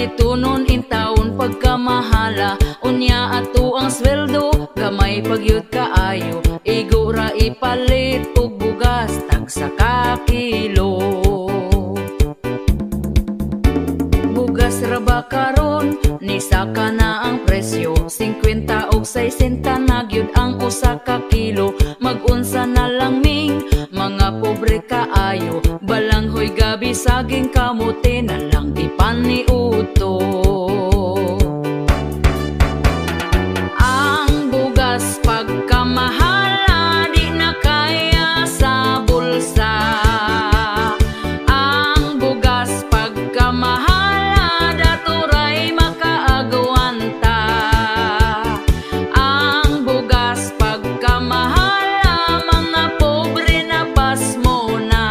palitunon in taon pagkamahala. Unya ato ang sweldo, gamay pagyud kaayo. Igura ipalit og bugas, tagsa ka kilo. Bugas ra ba karon, ni saka na ang presyo. 50 og 60 na gyud ang usa ka kilo. Mag-unsa na lang ming mga pobre kaayo. Balanghoy gabi saging kamote na lang di paniuto. Ang bugas pagkamahala di na kaya sa bulsa. Ang bugas pagkamahala daturay makaagwanta. Ang bugas pagkamahala mga pobre na pasmo na.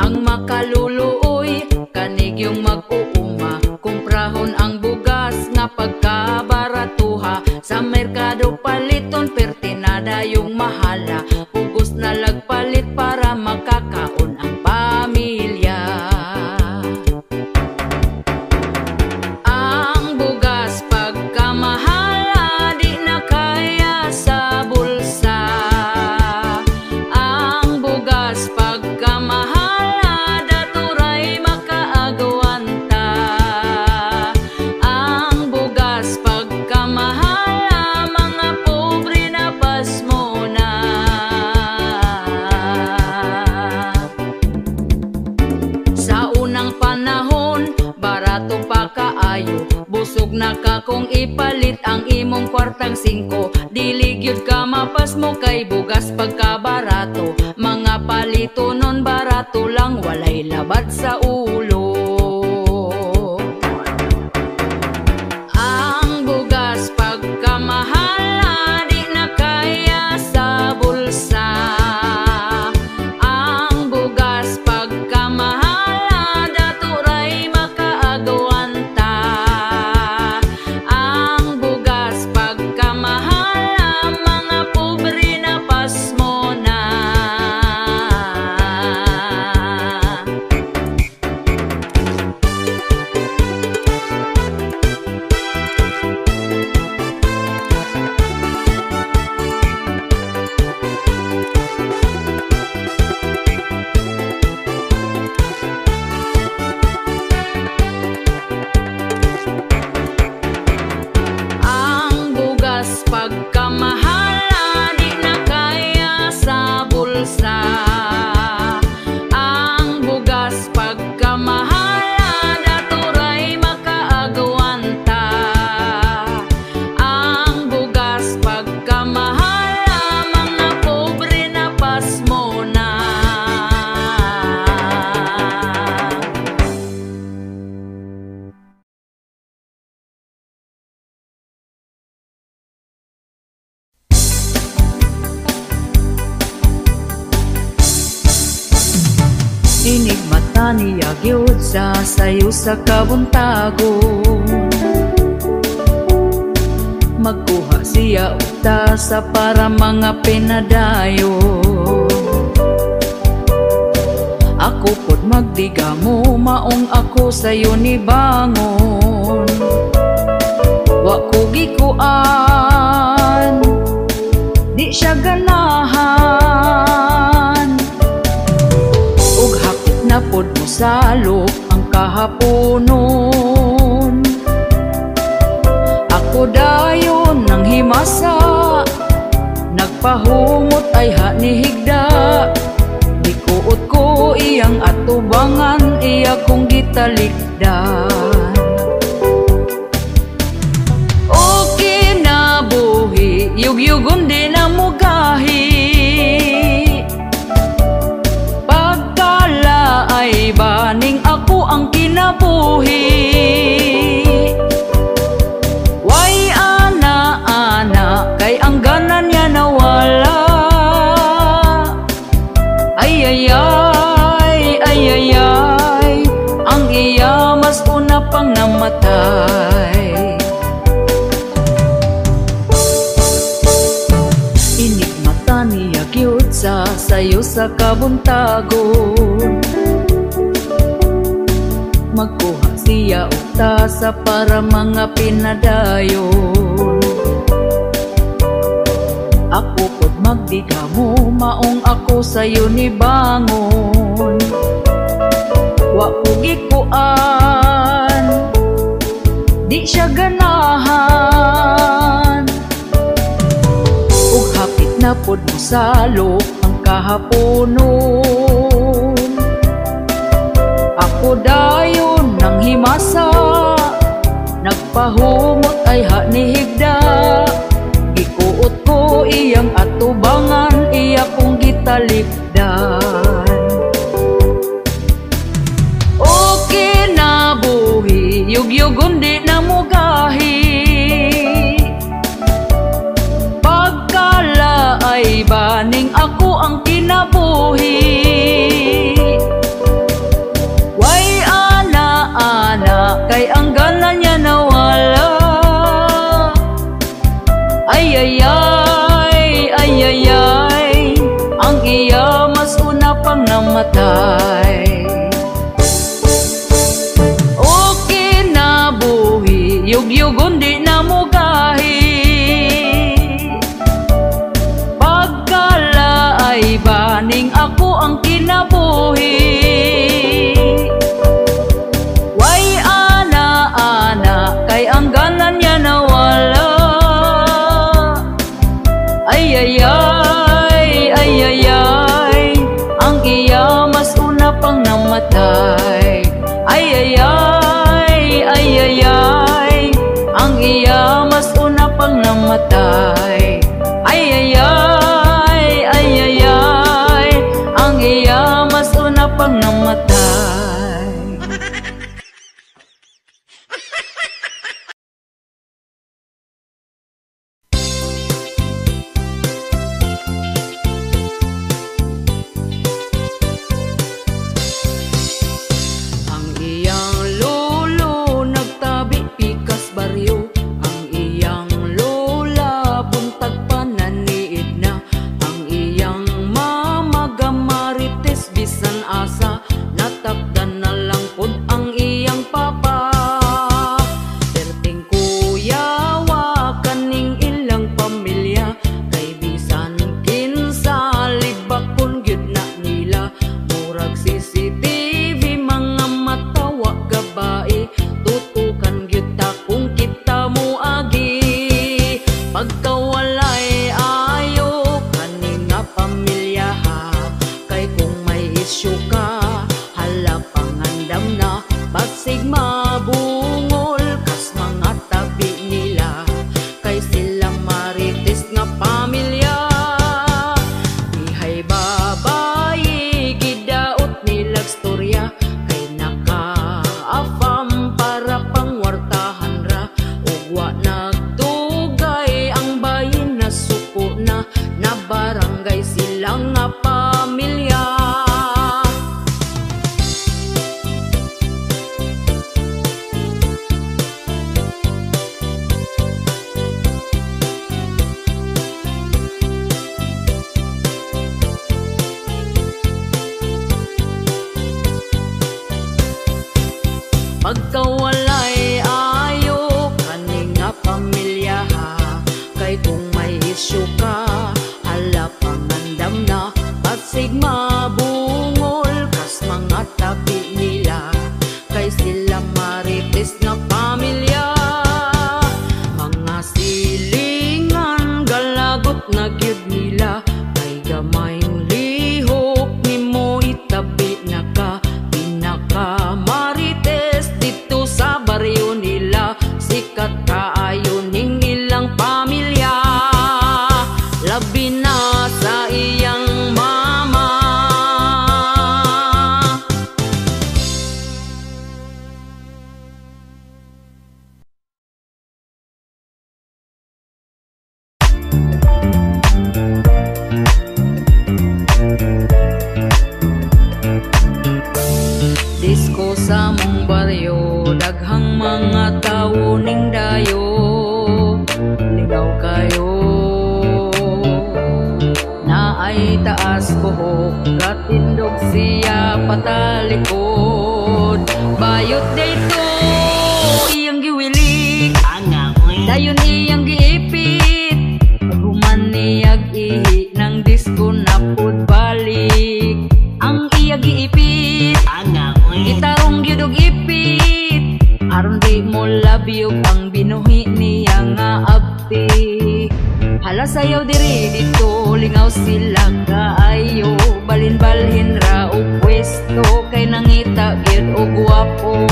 Ang makaluluoy kanig yung mag-uuma, kumprahon ang bugas nga pagkabaratuha. Sa merkado paliton pertinada yung mahala. Pugos na lagpalit para makakaon ang pamilya. Ang bugas pagkamahala di na kaya sa bulsa. Ang bugas pagkamahala daturay makaagwanta. Ang bugas pagkamahala mga pobre na pasmo na. Sa unang panahon barato pa kaayo. Busog na ka kung ipalit ang imong kwartang 5. Dili gyud ka mapasmo kay bugas pagkabarato. Mga palito nun barato lang, walay labad sa ulo. Ang bugas pagkamahala di na kaya sa bulsa. Ang bugas pagkamahala daturay makaagwanta. Ang bugas pagkamahala mga pobre na pasmo na. Ang bugas pagkamahala di na kaya sa bulsa. Ang bugas pagkamahala daturay makaagwanta. Ang bugas pagkamahala mga pobre na pasmo na. Inig mata niya gyud sa sayo sa kabuntagon. Magkuha siya utasa para mga pinadayon. Ako pod magdiga mo, maong ako sayo ni bangon. Wa ko gikuan, di siya ganahan. Ug hapit na pod mo salok ang kahaponon. Ako dayon nang himasa, nagpahumot ay hanihigda. Dikuot ko iyang atubangan, iya kong gitalikdan. O kinabuhi, yugyugon din ang mugahi. Pagkala ay baning ako ang kinabuhi. Way ana-ana, kay ang ganan niya nawala. Ay, ang iya mas una pa sayo sa kabuntagon. Magkuha siya og tasa para mga pinadayon. Ako pod magdiga mo, maong ako sayo ni bangon. Wa ko gikuan, di siya ganahan. Ug hapit na pod mo salok ang kahaponon. Ako dayon nang himasa, nagpahumot ay ha ni higda. Gikuot ko iyang atubangan, iya kong gitalikdan. Okay na buhi, yugyugon di na mugahi. Pagkala ay baning ako ang kinabuhi. Way ana-ana, kay ang gana niya nawala. Ay ay ay, ay ay ay, ang iya mas una pang namatay. Okay na buhi, yugyugon di na mugahi. Pagkala ay baning ako ang kinabuhi. Way ana-ana, kay ang ganan niya nawala. Ay ay ay, ay ay ay, ang iya mas una pang namatay. Ay ay ay, ay ay ay, ang iya mas una pang namatay. Ay ay ay, ay ay ay, ang iya mas una pang namatay. Ang iyang lolo nagtabi pikas baryo. Ang iyang lola buntag pananiid na. Ang iyang mama gamarites bisan asa, natakdan na lang pod ang iyang papa. Perting kuyawa kaning ilang pamilya, kay bisan kinsa libakon gyud na nila. Murag CCTV mga matawa gabae, tutukan gyud ta kung kita mo agi. Pagkawalay ayo kaning nga pamilya ha, kay kung may isyu ka hala pangandam na. Basig mabungol kas mga tabi nila, kay sila marites nga pamilya. Ihay babayi gidaot nilag storya, kay naka-afam para pangwartahan ra. Ug wa nagtugay ang bayin na suko na, na barangay silang nga pamilya. Pagkawalay ayo kaning nga pamilya ha, kay kung may isyu ka hala pangandam na. Basig mabungol kas mga tabi nila, kay sila marites nga pamilya. Mga silingan galagot na gyud nila, kay gamayng lihok nimo itabi na ka. Pinaka marites dito sa baryo nila, sikat kaayo ning ilang pamilya. Labi na sa iyang mama, gawas buhok, katindog siya patalikod. Bayot dayto iyang giwilik, dayon iyang giipit. Human niyag ihi ng disko napod balik. Ang iya giipit, gitarong gyud og ipit. Aron di mo labyog ang binuhi niya nga abti. Hala sayaw diri dito, lingaw sila kaayo. Balin-balhin ra og pwesto, kay nangita gyud og gwapo.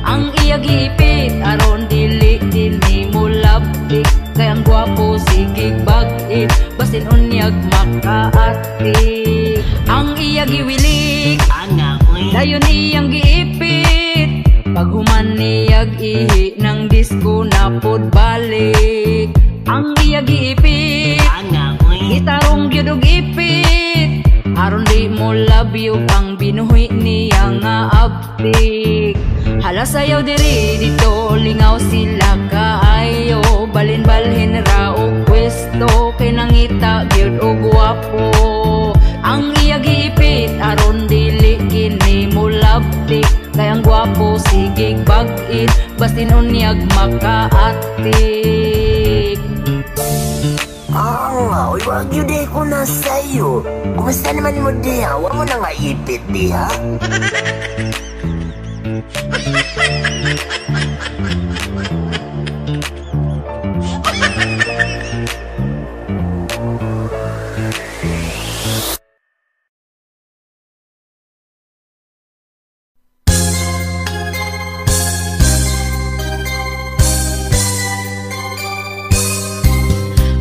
Ang iya giipit, aron dili dinhi mo labtik. Kay ang gwapo sigig bag-it, basin unyag makaatik. Ang iya giwilik, dayon iyang giipit. Paghuman niyag ihi ng disko napod balik. Ang iya giipit, gitarong gyud og ipit. Aron di mo labyog ang binuhi niya nga abtik. Hala sayaw diri dito, lingaw sila kaayo. Balin-balhin ra og pwesto, kay nangita gyud og gwapo. Ang iya giipit, aron dili kini mo labtik. Kay ang gwapo sigig bag-it, basin unyag makaatik. Uy, wag yun eh ko na sa'yo. Kumusta naman mo diha? Huwag mo na nga ipit diha.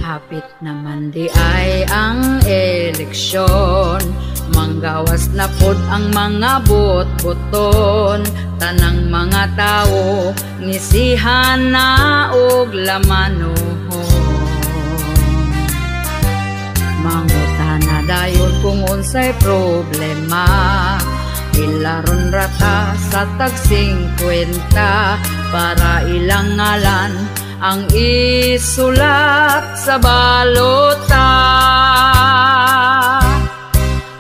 Hapit naman di ay ang eleksyon, manggawas na pod ang mga bot-boton. Tanang mga tao ngisihan na og lamanon. Manguta na dayon kung unsay problema, ilaron rata sa tag 50 para ilang ngalan ang isulat sa balota.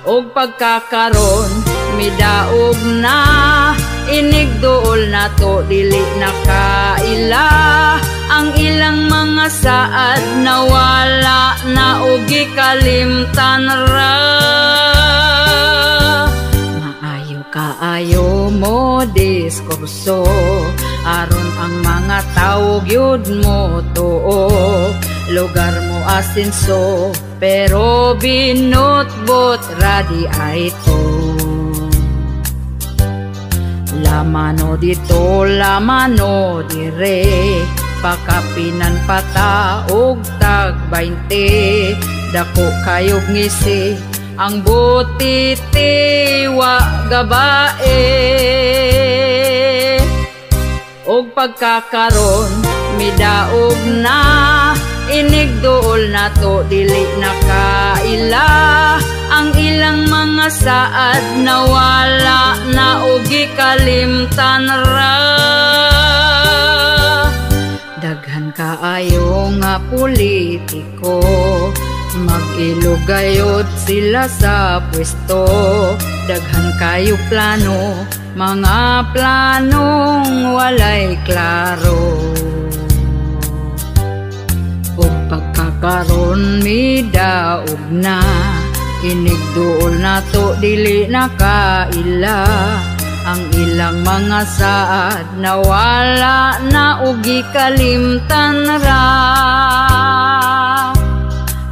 Og pagkakaron midaog na, inigduol na to dili nakaila. Ang ilang mga saad nawala na og gikalimtan ra. Kaayo mo diskurso, aron ang mga tao gyud mo tuo. Lugar mo asinso, pero binotbot radi ay to. Lamano dito, lamano dire, pakapinan pata og tag 20. Dako kayog ngisi, ang butiti wa gabae. Og pagkakaron midaog na, inigduol na to dili nakaila. Ang ilang mga saad nawala na og gikalimtan ra. Daghan kaayo nga politiko, mag-ilugayod sila sa pwesto. Daghan kayo plano, mga planong walay klaro. O pagkakaroon midaog na, inigduol na to dili nakaila. Ang ilang mga saad nawala na og gikalimtan ra.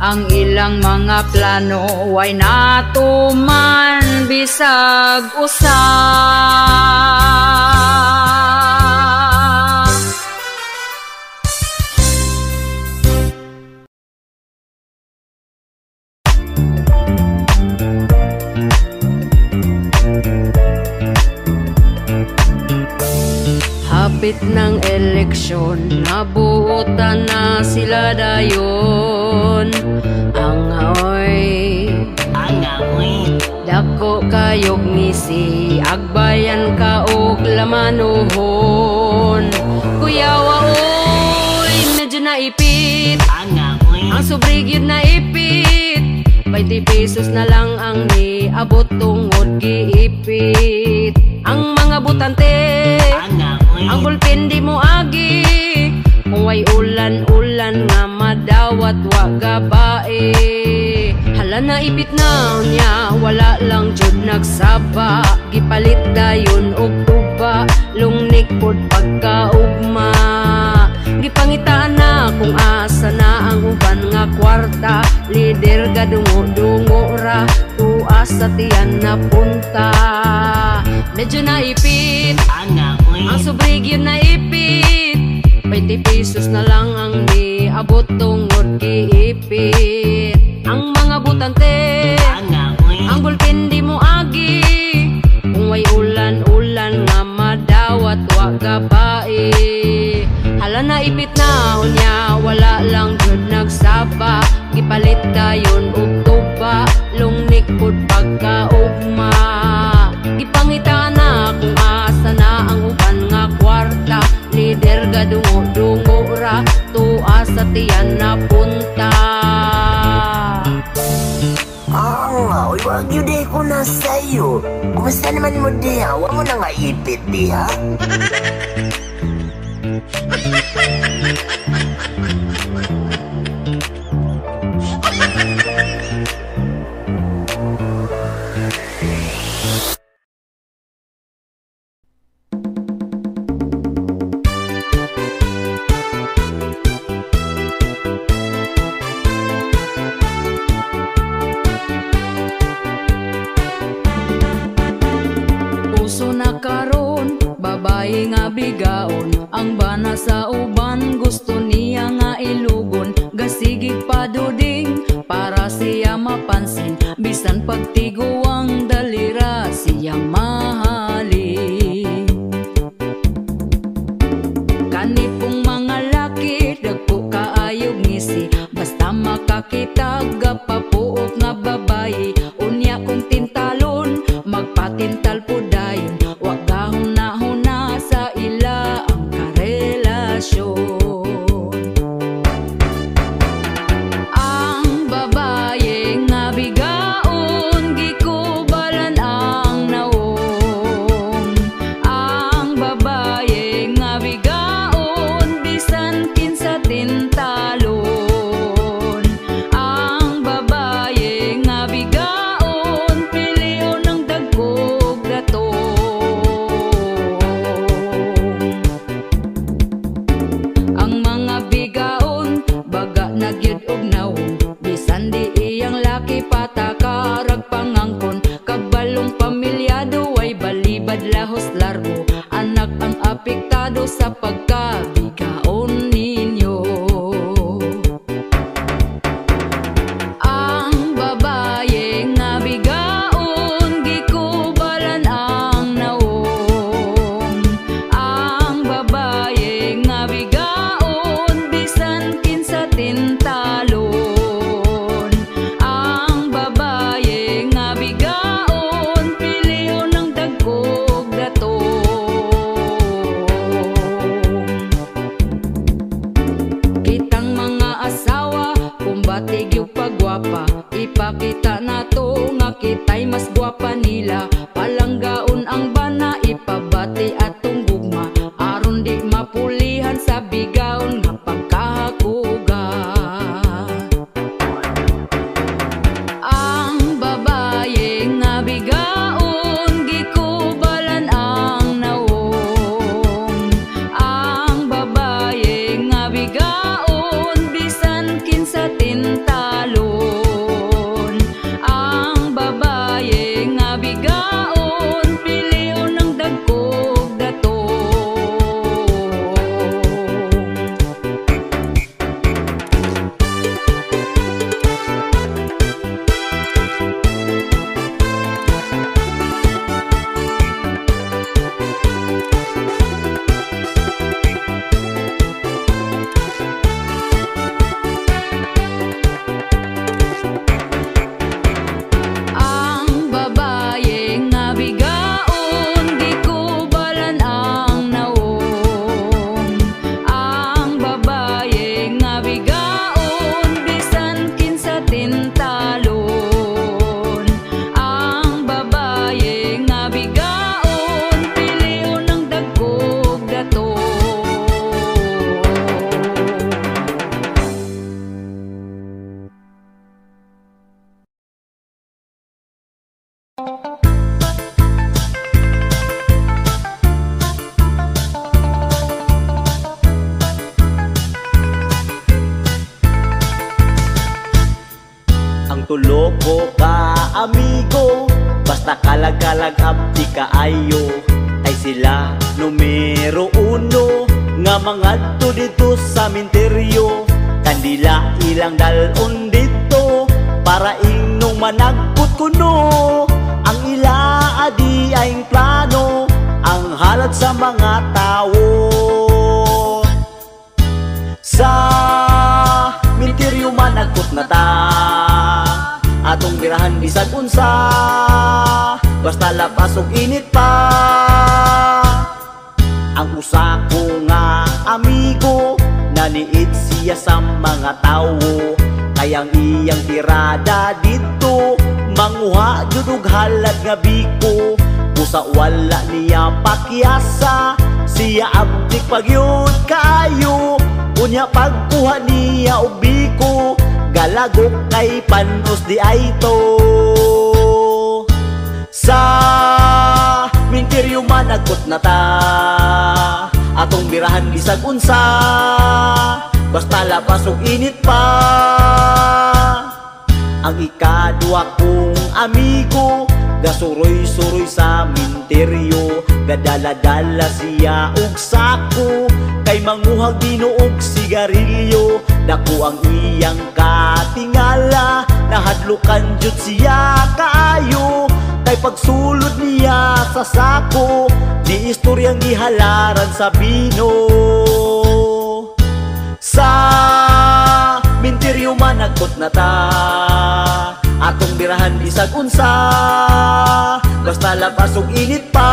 Ang ilang mga plano way natuman bisag usa. Hapit ng eleksyon, nabuotan na sila dayon. Angaoy, dako kayog ngisi, agbayan ka og lamanuhon. Kuyawa oy, medyo naipit, ang sobrigid na ipit. 20 pesos na lang ang niabot tungod giipit. Ang mga butante, ang bulpin di mo agi. Kung way ulan-ulan nga madawat wa gabae. Hala na ipit na niya, wala lang jud nagsaba. Gipalit dayon og tuba, lungnik pod pagkaugma. Gipangitaan na kung asa na ang uban nga kwarta. Lider gadungo-dungo ra, tuas sa tiyan na punta. Medyo naipit, ang subrig yun naipit. 20 pesos na lang ang niabot tungod giipit. Ang mga butante, ang bulpin di mo agi. Kung way ulan-ulan nga madawat wa gabae. Hala na ipit na unya, wala lang jud nagsaba. Gipalit dayon og tuba, lungnik pod pagkaugma. Gipangitaan na kung asa na ang uban nga kwarta. Lider gadungo-dungo ra, tuas sa tiyan na punta. Uy, wag yun di ko na sa'yo. Kumusta naman mo diha? Huwag mo na nga ipit diha. Babae nga bigaon, ang bana sa uban, gusto niya nga ilugon. Gasigig paduding para siya mapansin, bisan pagtiguang dalira siya mahalin. Kanipong mga laki, dagpo kaayog ngisi, basta makakitag gapapuok nga babae. Unya kong tintalon, magpatintal po dayon, wag gahon na sa ila ang karelasyon. Ang babaye nga bigaon, gikubalan ang naong. Ang babaye nga bigaon, bisan kinsa tintalon. Ang babaye nga bigaon, piliyon ng dagkog dato. Nagyud og nawong, bisan di iyang laki patakarag pangangkon. Kabalong pamilyado ay balibad lahos largo, anak ang apektado sa pagkabigaon ninyo. Ang babaye nga bigaon, gikubalan ang nawong. Ang babaye nga bigaon, bisan kinsa tintalon. Ang babaye nga bigaon, piliyon ng dagkog dato. Kitang mga asawa, kumbatig yung pagwapa, ipakita na to nga kita'y mas gwapa nila. Palanggaon ang bana, ipabati at tunggugma, aron di mapulihan sa bigaon nga pagkahakuga. Ang babaye nga bigaon, gikubalan ang nawong. Ang babaye nga bigaon, bisan kinsa tintalon. Ang babaye nga bigaon, piliyon ng dagkog dato. Ang tulo ko ka amigo, basta kalag-kalag abdi kaayo, ay sila numero uno nga mga to dito sa minteryo. Kandila ilang dalon dito para inong managput kuno. Ang ila adi aing plano, ang halad sa mga tao. Sa minteryo managput na ta, atong birahan bisag unsa, basta lapas og init pa. Ang usa ko nga amigo, naniid siya sa mga tao, kayang iyang tirada dito manguha jud og halad nga biko. Usa wala niya pakyasa, siya abdik pagyud kaayo. Unya pagkuha niya og biko, galagok kay panos di ay to. Sa minteryo managot na ta, atong birahan bisag unsa, basta lapas og init pa. Ang ikadua kong amigo, gasuroy-suroy sa minteryo, gadala-dala siya og sako, kay manguhag dino og sigarilyo. Dako ang iyang katingala, nahadlukan jud siya kaayo, kay pagsulod niya sa sako, di istoryang gihalaran sa bino. Sa minteryo managot na ta, atong birahan bisag unsa, basta lapas og init pa.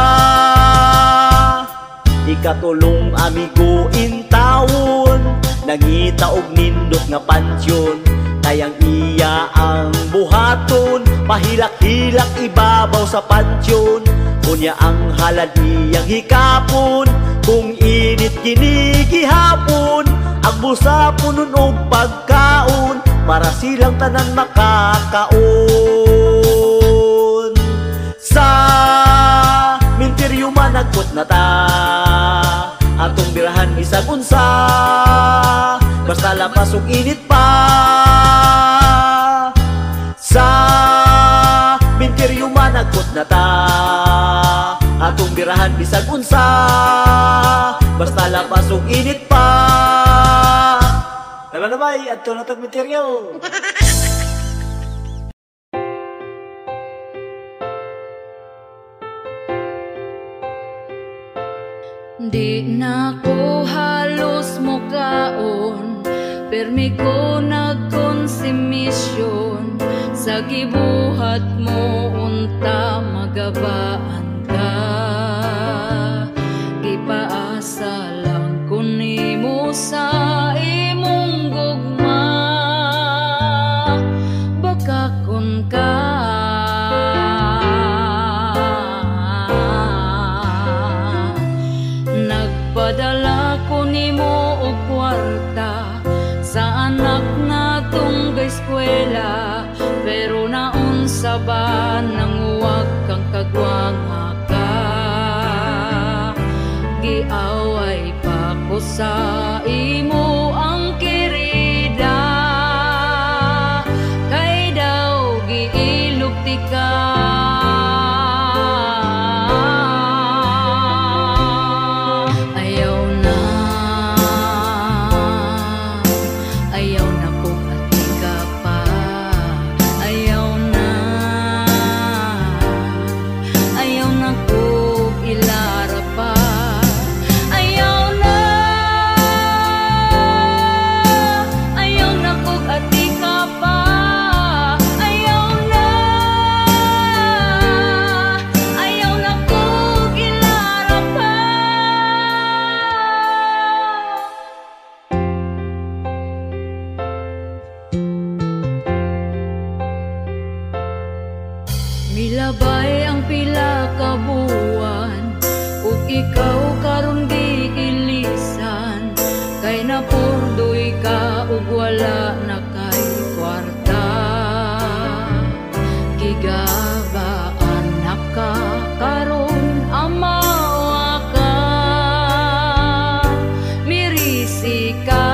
Ikatulong amigo in taon, nangita og nindot nga pansyon, kayang iya ang buhaton, pahilak-hilak ibabaw sa pansyon. Unya ang halad iyang hikapon, kung init kinigihapon, ang busa punon og pagkaon, para silang tanan makakaon. Sa minteryo managot na ta, atong birahan bisag unsa, basta lapas og init pa. Sa minteryo managot na ta, atong birahan bisag unsa, basta lapas og init pa. Ano ba? Ato na itong minteryo. Di na ko halos mukaon, permi ko nagkonsumisyon, sa gibuhat mo unta magabaan ka. Gipaasa lang ko nimo sa imong gugma, baka kun ka padala ko nimo og kwarta sa anak natong eskwela, pero naunsa ba nang huwag kang kagwanga ka? Giaway pa ko sa imo ang kirida, kay daw giilugti ka. Milabay ang pila ka buwan, ug ikaw karon giilisan, kay napurdoy ka ug wala na kay kwarta. Gigabaan na ka karon amawa ka, mirisi ka.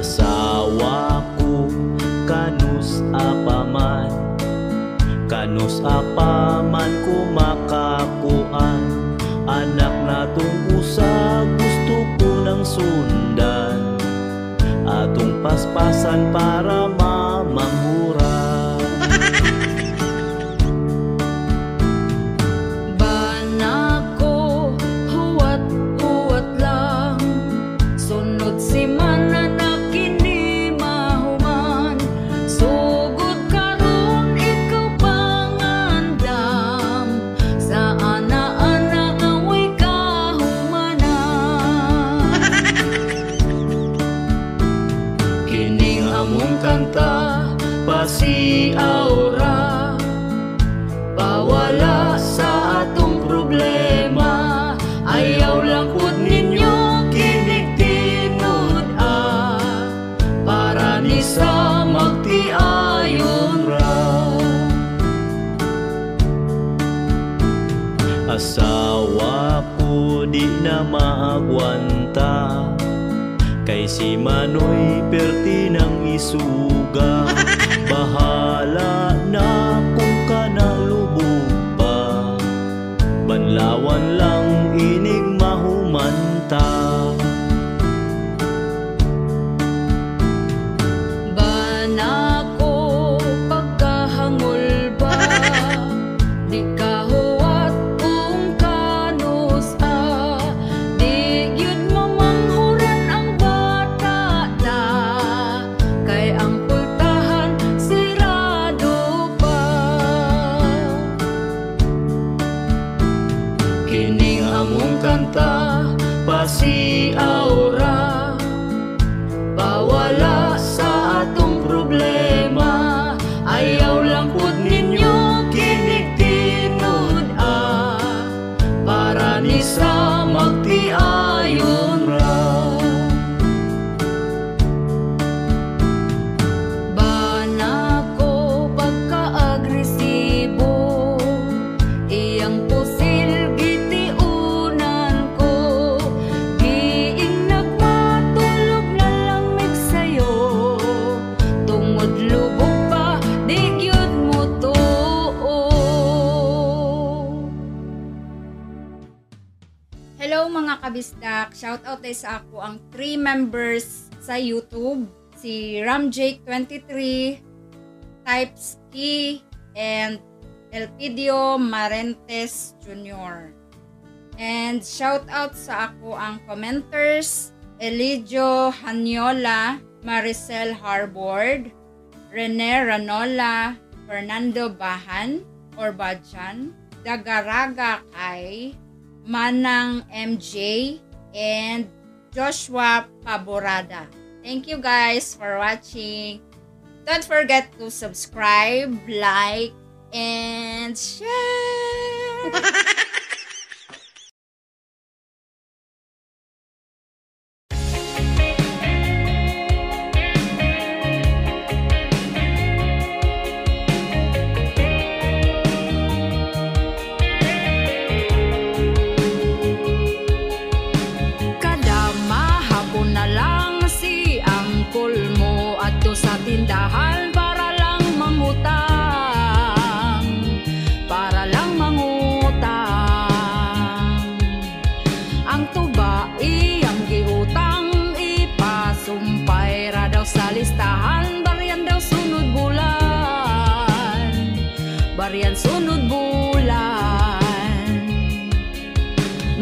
Asawa ko kanus apaman kumakakuan. Anak natong usa gusto ko nang sundan, atong paspasan para mamanghura. Si aura pawala sa atong problema, ayaw lang pud ninyo kinig-tinud para ni sa magtiayon ra. Asawa ko di na maagwanta, kay si Manoy perti ng isuga. Bahala na kung kanalubog pa, banlawan lang inig mahumanta. Banako pagkahangol ba, di kahuwat kung kanus di yun mamanghuran ang bata na, kay ang kanta si aura pawala sa atong problema, ayaw lang pud ninyo kinig-tinud para ni sa magtiayon ra. Banako pagka-agresibo, iyang pusil mga kabisdak, shoutout tayo sa ako ang 3 members sa YouTube, si Ramjake23, Typeski, and Elpidio Marentes Jr. And shoutout sa ako ang commenters, Elidio Hanyola, Maricel Harbord, Rene Ranola, Fernando Bahan or Badjan, Dagaraga Kai, Manang MJ, and Joshua Paborada. Thank you guys for watching. Don't forget to subscribe, like, and share. Sa tindahan para lang mangutang, para lang mangutang. Ang tuba iyang giutang, ipasumpay ra daw sa listahan, bariyan daw sunod bulan, bariyan sunod bulan.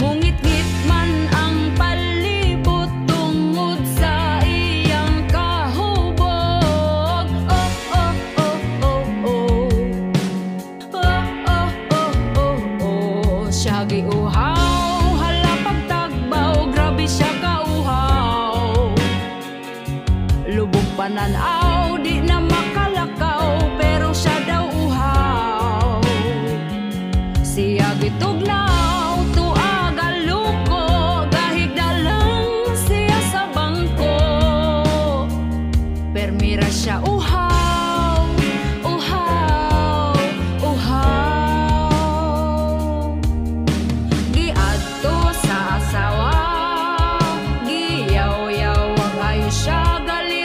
Mungit-ngit man ang palibot tungod sa iyang siya giuhaw, hala pagtagbaw, grabe siya kauhaw. Lubog pananaw, di na makalakaw, pero siya daw uhaw. Siya gitugnaw, tuag aluko, gahig na lang siya sa bangko. Permira siya uhaw. Siya galing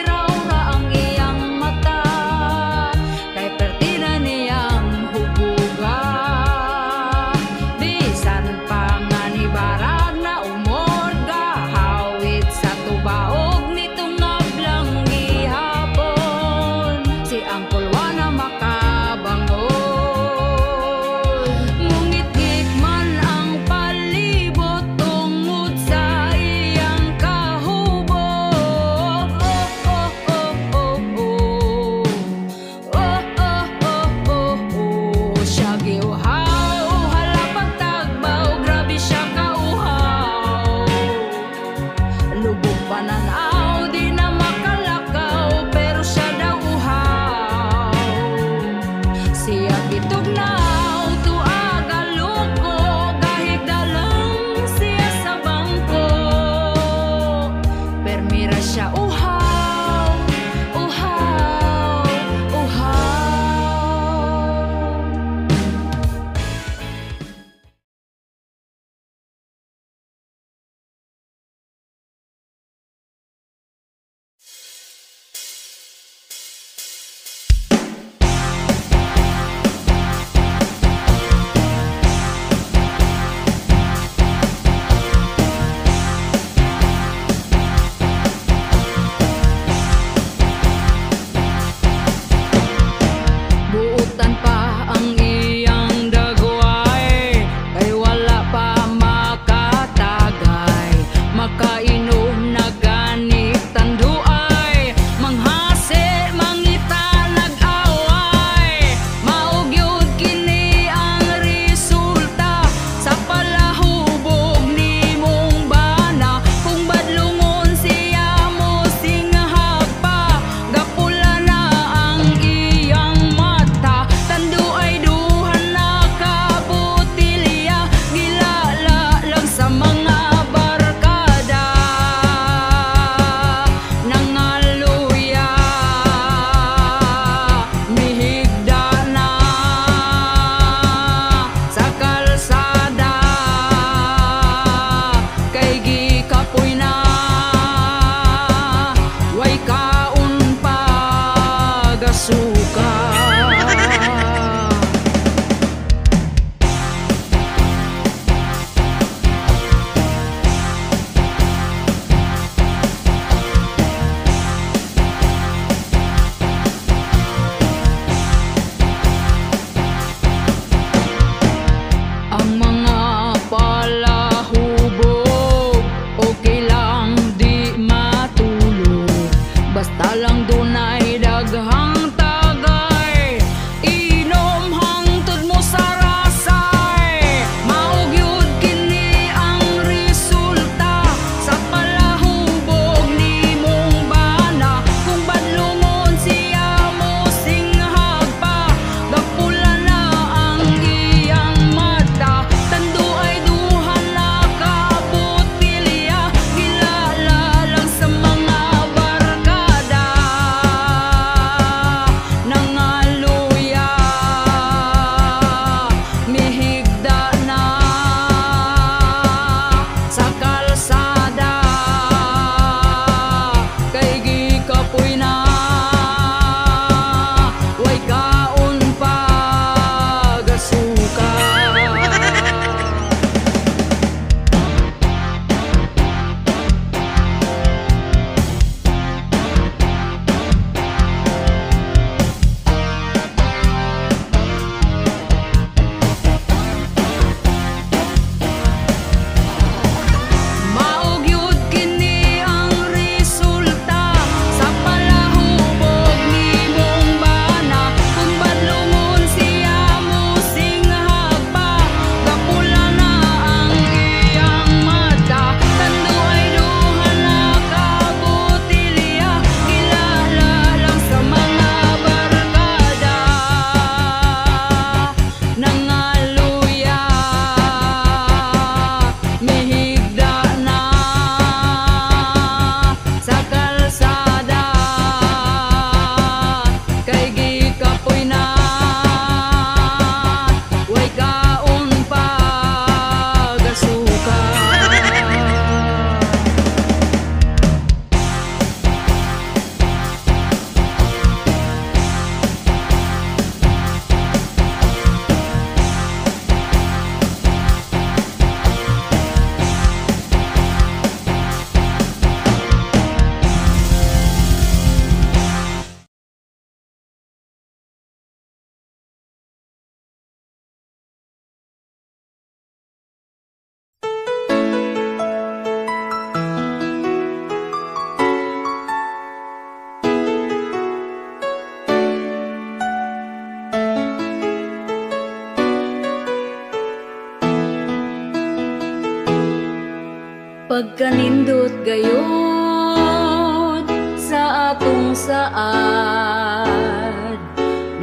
pagkanindot gayud sa atong saad,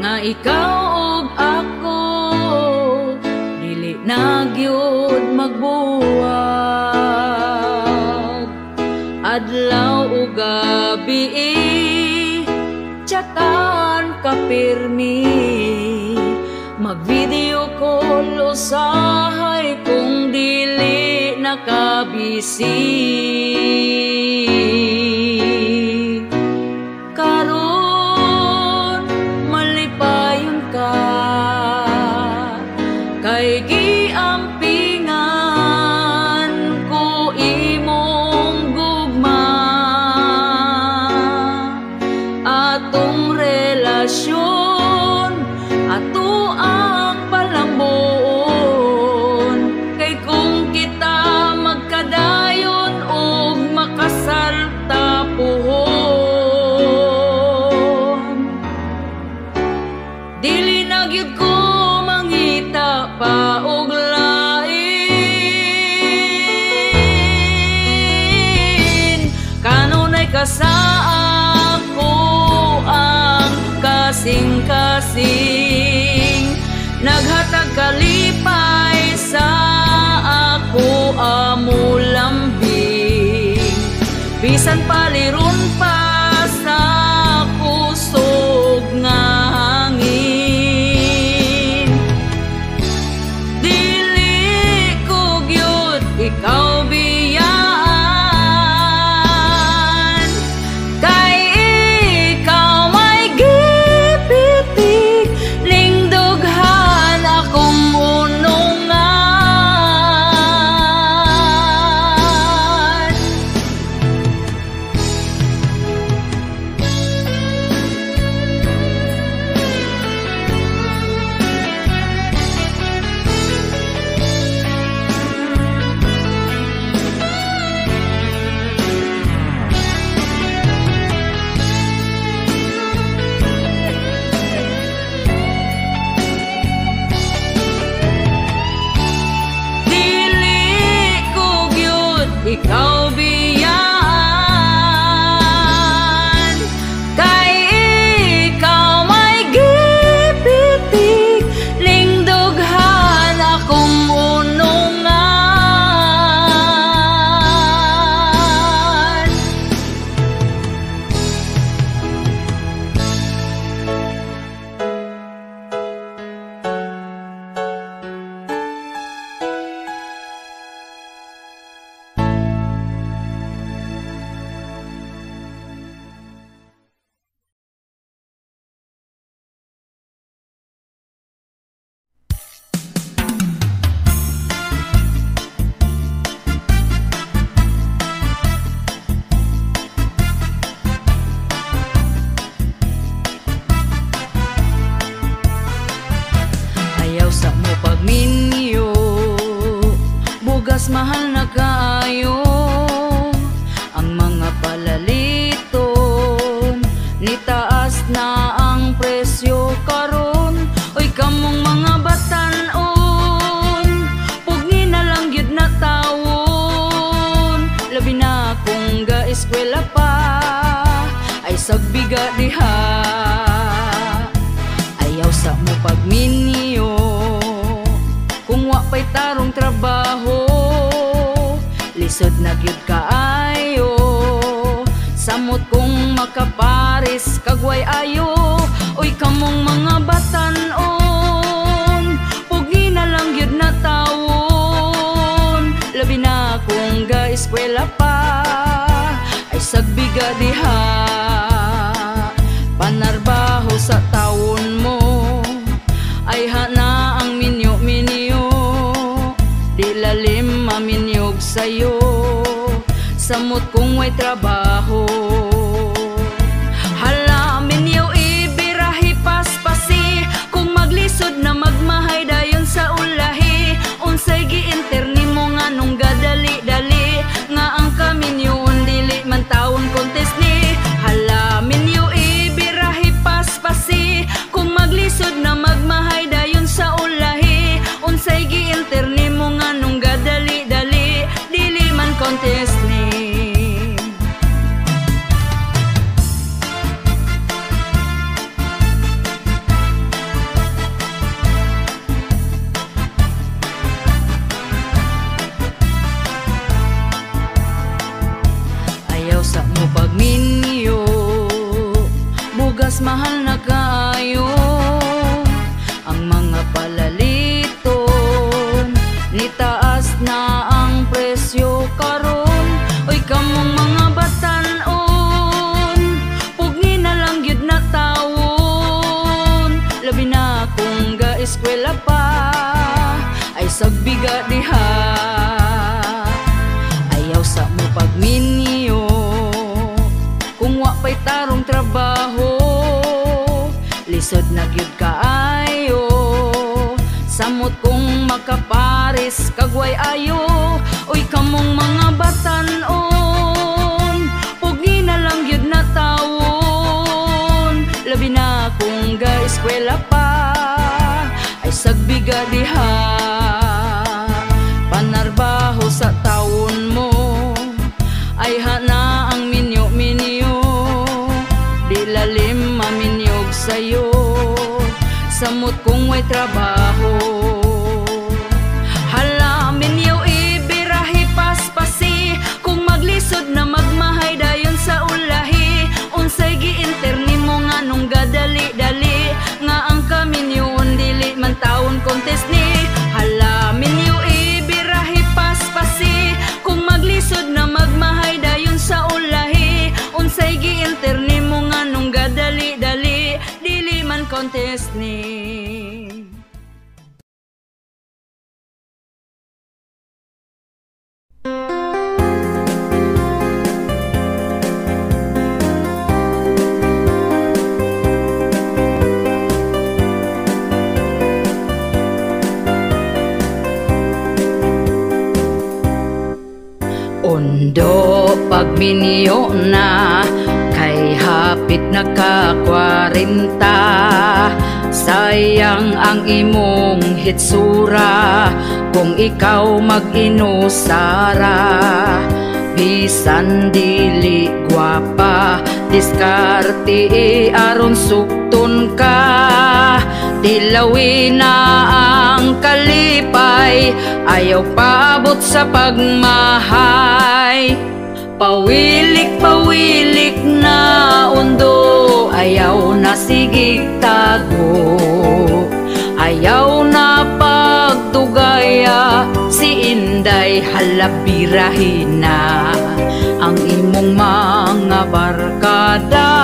nga ikaw ug ako dili na gyud magbuwag. Adlaw ug gabi chatan ka pirmi, mag-video call usahay kung dili nakabisi. Karon malipayon ka kay giampingan ko imong gugma. Atong relasyon ato ang palambon, kay kung kita magkadayon og makasal tapuhon, dili na gyud ko mangita pa og lain. Kanunay ka sa ako ang kasing-kasing, naghatag kalipay sa ako amo lambing, bisan paliron pa sa kusog nga hangin. Dili ko gyud ikaw biyaan, kay ikaw may gipitik lingdughan akong unungan. Dili ko gyud ikaw biyaan, kay ikaw may gipitik lingdughan akong unungan. Ayaw sa mo pagminyo, bugas mahal na kaayo. Ang mga palaliton, nitaas na ang presyo karon. Oy kamong mga batan-on, pugni na lang gyud na tawon. Labi na kung ga-eskwela pa, ay sagbiga diha. Ayaw sa mo pagminyo, kung wa pa'y tarong trabaho, lisod na gyud kaayo. Samot kung makaparis kagway ayo. Oy kamong mga batan-on, pugi na lang gyud na tawon. Labi na kung ga-eskwela pa, ay sagbiga diha. Panarbaho sa tawon mo, ay hana ang minyo-minyo. Di lalim maminyog sa'yo, samot kung may trabaho. Hala minyo ibirahi paspasi, kung maglisod na magmahay dayon sa ulahi. Unsay gi-interni mo nga nung gadali-dali, nga ang kaminyoon dili man tawon contest ni. Hala minyo ibirahi paspasi, kung maglisod na magmahay dayon sa ulahi. Unsay gi-interni mo nga nung gadali-dali, dili man contest ayaw sa mo pagminyo, bugas mahal na kayo. Ang mga palaliton, nitaas na ang presyo karon. Oy kamong mga batan-on, pugni na lang gyud na tawon. Labi na kung ga-eskwela pa, ay sagbiga diha. Ayaw sa mo pagminyo, kung wa pa'y tarong trabaho, lisod na gyud kaayo. Samot kung makaparis kagway ayo. Oy kamong mga batan-on, pugni na lang gyud na tawon. Labi na kung ga-eskwela pa, ay sagbiga diha. Panarbaho sa taon mo, ay hana ang minyo-minyo. Di lalim maminyog sa'yo, samot kung may trabaho. Hala minyo ibirahi paspasi, kung maglisod na magmahay dayon sa ulahi. Unsay giinterni mo nga nung gadali-dali, nga ang kaminyoon dili man taon contest ni. Hala minyo ibirahi paspasi, kung maglisod na magmahay dayon sa ulahi. Unsay giinterni mo nga nung gadali-dali, dili man contest ni. Ondo pagminyo na, kay hapit na ka 40. Sayang ang imong hitsura, kung ikaw mag-inusara. Bisan dili gwapa, diskarte aron sukton ka. Dilawin na ang kalipay, ayaw paabot sa pagmahay. Pawilik-pawilik na undo, ayaw na sigig tago. Ayaw na pagtugaya, si Inday halabirahin na. Ang imong mga barkada,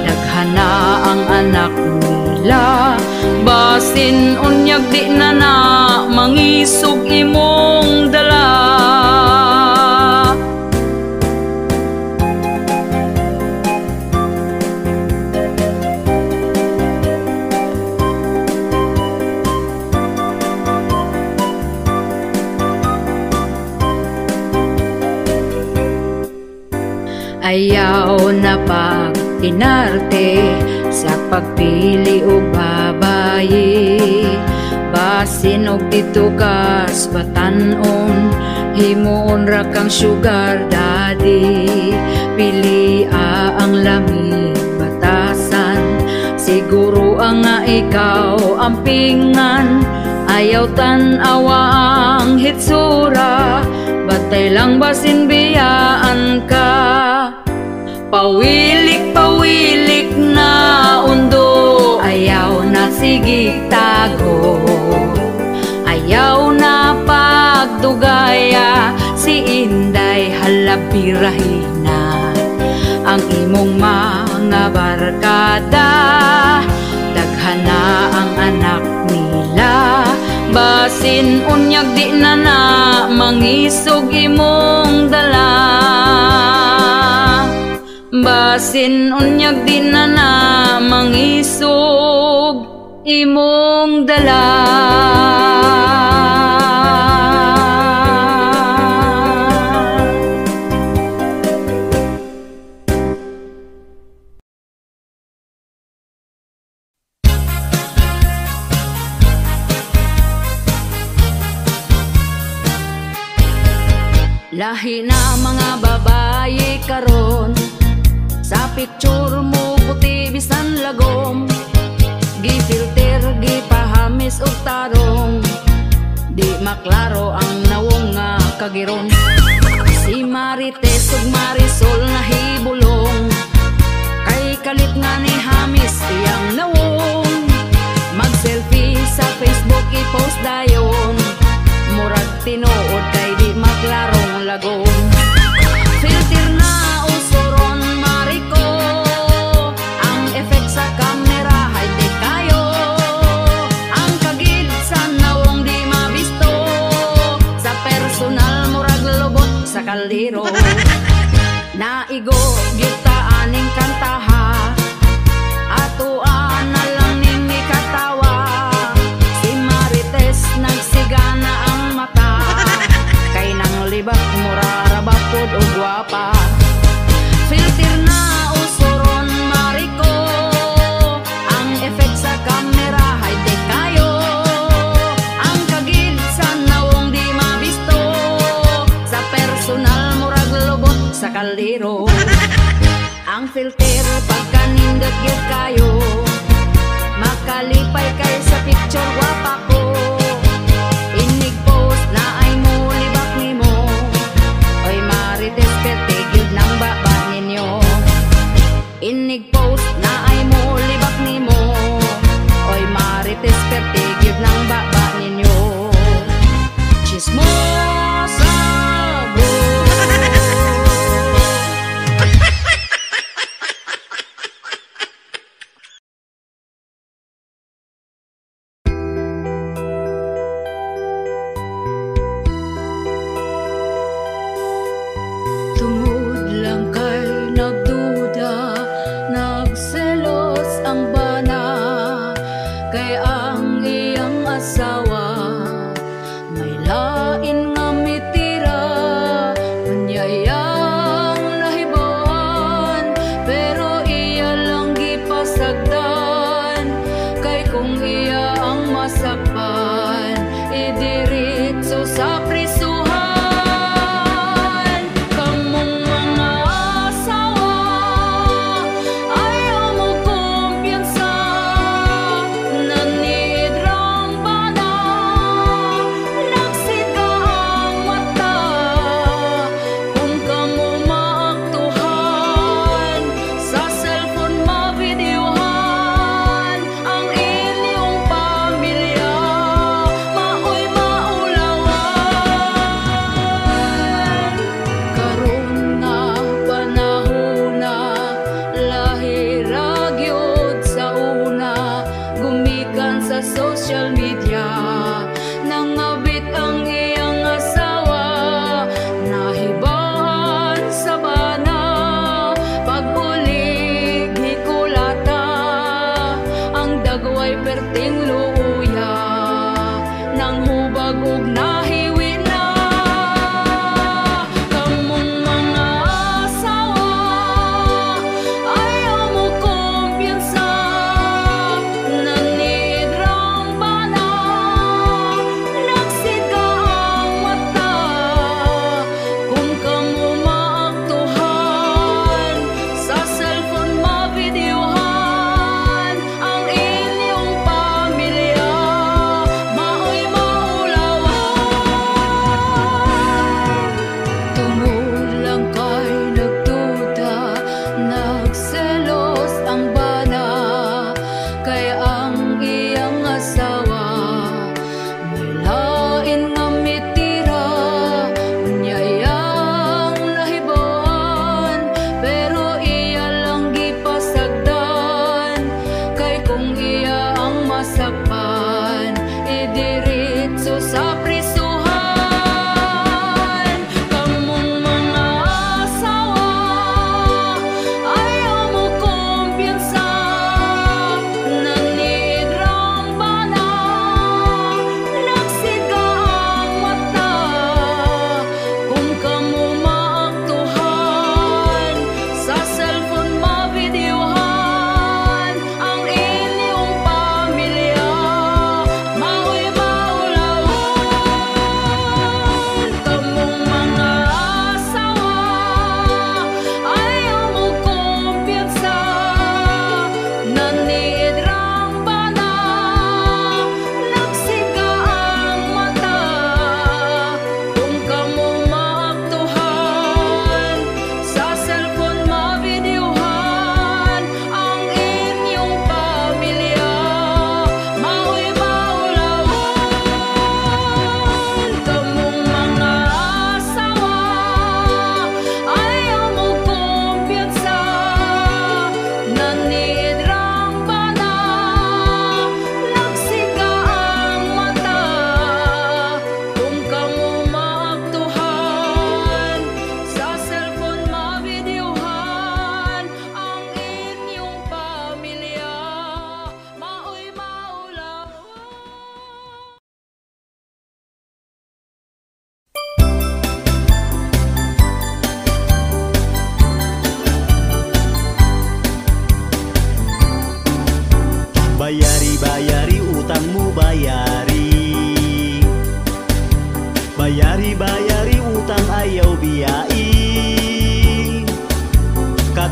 daghana ang anak nila. Basin unyag di na na, mangisog imong dala. Ayaw na pag-inarte sa pagpili o babayi. Basin og dito kas batanon, himuon ra kang sugar daddy. Pili ang lamig batasan, siguro ang nga ikaw ang pingan. Ayaw tan-awa ang hitsura, batay lang basin biyaan ka. Pawilik-pawilik na undo, ayaw na sigig tago. Ayaw na pagdugaya, si Inday halabirahin na. Ang imong mga barkada, daghana ang anak nila. Basin unyag di na na, mangisog imong dala. Basin unyag di na na, mangisog imong dala. Lahi na mga babaye karon, sa picture mo puti bisan lagom. Gifilter, gipahamis og tarong, di maklaro ang nawong nga kagiron. Si Marites ug Marisol nga hibulong, kay kalit nga ni Hamis tiyang nawong. Mag-selfie sa Facebook i-post dayon, murag tinuod kay di maklarong lagon. Filter na usuron mariko, ang effect sa kamera high-tech kayo. Ang kagid sa nawong di mabisto, sa personal murag lubot sa kaldero. Naigo gyuta aning kantaha, atuan na lang ning ikatawa. Si Marites nagsigana ang mata, kay nang libak muraraba pod og gwapa. Filter na usuron mariko, ang effect sa kamera high-tech kayo. Ang kagid sa nawong di mabisto, sa personal murag lubot sa kaldero. Ang filter pagkanindot gyud kayo, makalipay kay sa picture gwapa ko. Inig post na ay mo libak nimo, oy Marites perte gyud nang baba ninyo. Inig post na ay mo libak nimo, oy Marites perte gyud nang baba ninyo. Chismosa bro.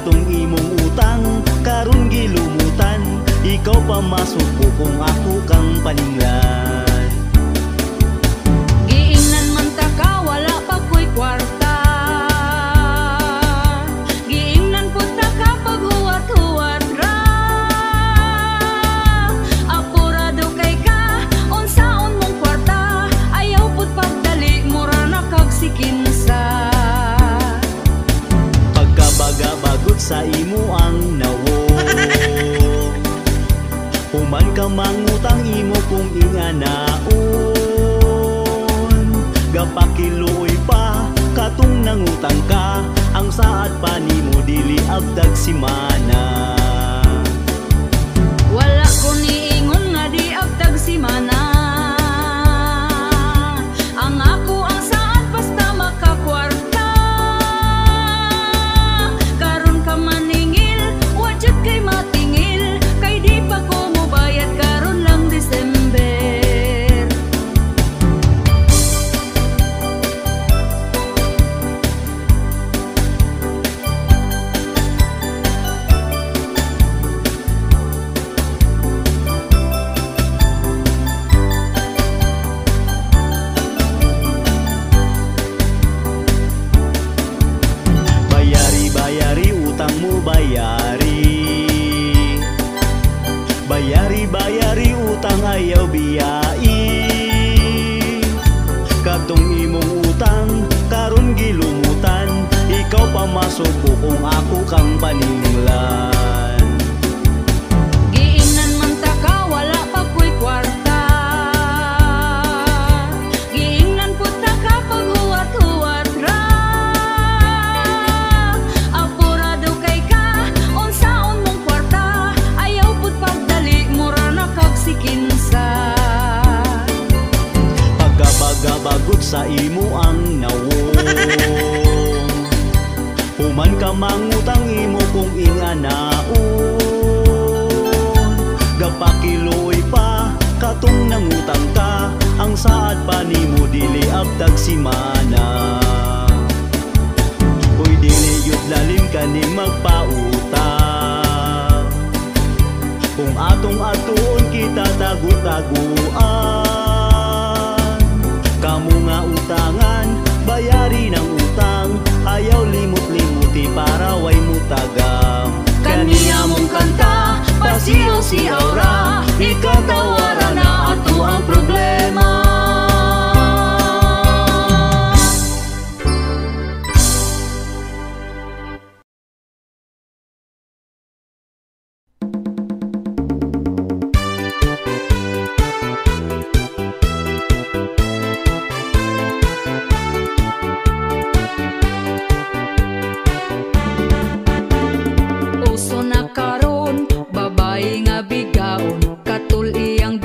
katong imong utang karon gilumutan, ikaw pa masuko kung ako kang paninglan. Giingnan man ta ka wala pa ko'y kwarta, giingnan pud ta ka paghuwat-huwat ra. Apurado kay ka unsaon mong kwarta, ayaw pud pagdali mura na kag sikinsa. Pagkabaga-bagot sa imo ang nawo, human ka mangutang imo kung inganaon. Gapakiluoy pa katong nangutang ka, ang saad pa nimo dili abdag simana. Wala ko niingon nga di abdag simana, ang ako ang saan basta makakwarta. Karon ka maningil, wajud kay matingil, kay di pa ko mobayad karon lang December. Bayari utang mo bayari, bayari utang ayaw biyai. Katong imong utang karon gilumutan, ikaw pa masuko kung ako kang paninglan. Giingnan man ta ka wala pa ko'y kwarta, giingnan pud ta ka paghuwat-huwat ra. Apurado kay ka unsaon mong kwarta, ayaw pud pagdali mura na kag sikinsa. Pagkabaga-bagot sa imo ang nawo, human ka mangutang imo kung inganaon. Gapakiloy pa katong nangutang ka, ang saad pa nimo dili abdag simana. Uy dili yun lalim ka ni magpautang, kung atong atuon kita tagu-taguan. Kamu nga utangan, bayari ng utang, ayaw limot-limuti para way mutagam. Kaniya mong kanta, pasiyaw-siyaw ra, ikatawaran na ato ang problema. Uso na karon, babae nga bigaon, katul iyang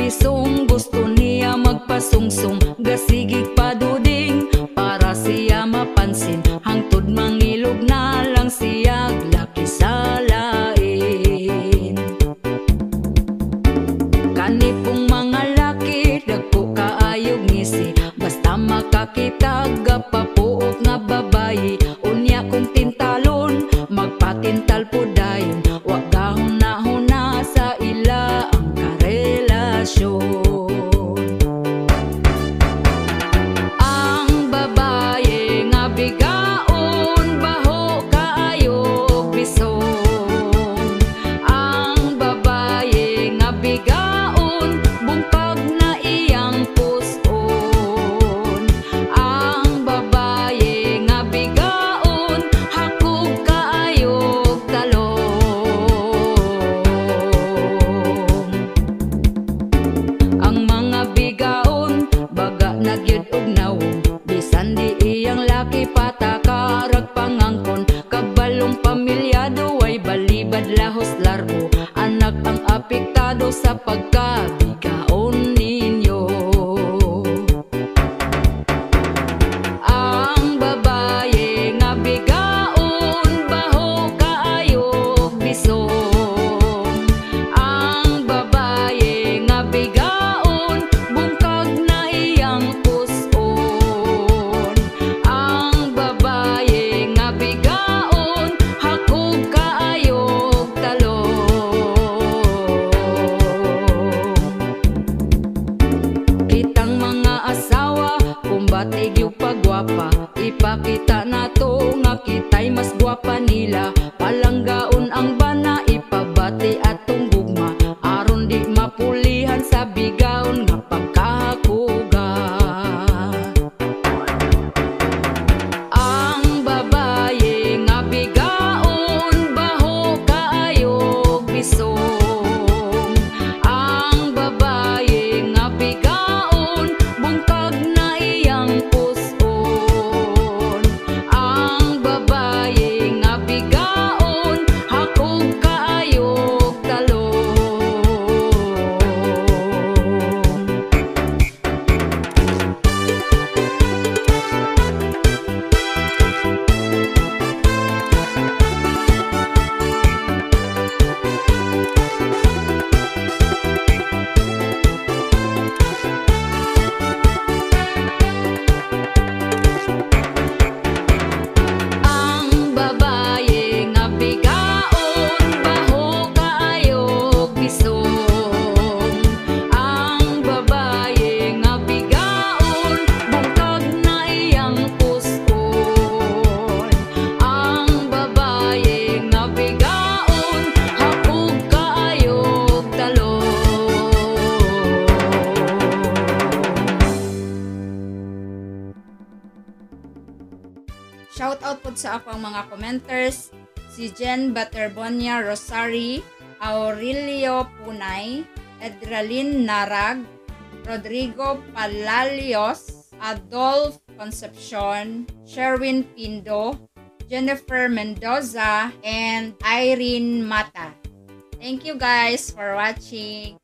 pod sa ako ang mga commenters, si Jen Baterbonia Rosari, Aurelio Punay, Edralin Narag, Rodrigo Palalios, Adolf Concepcion, Sherwin Pindo, Jennifer Mendoza, and Irene Mata. Thank you guys for watching.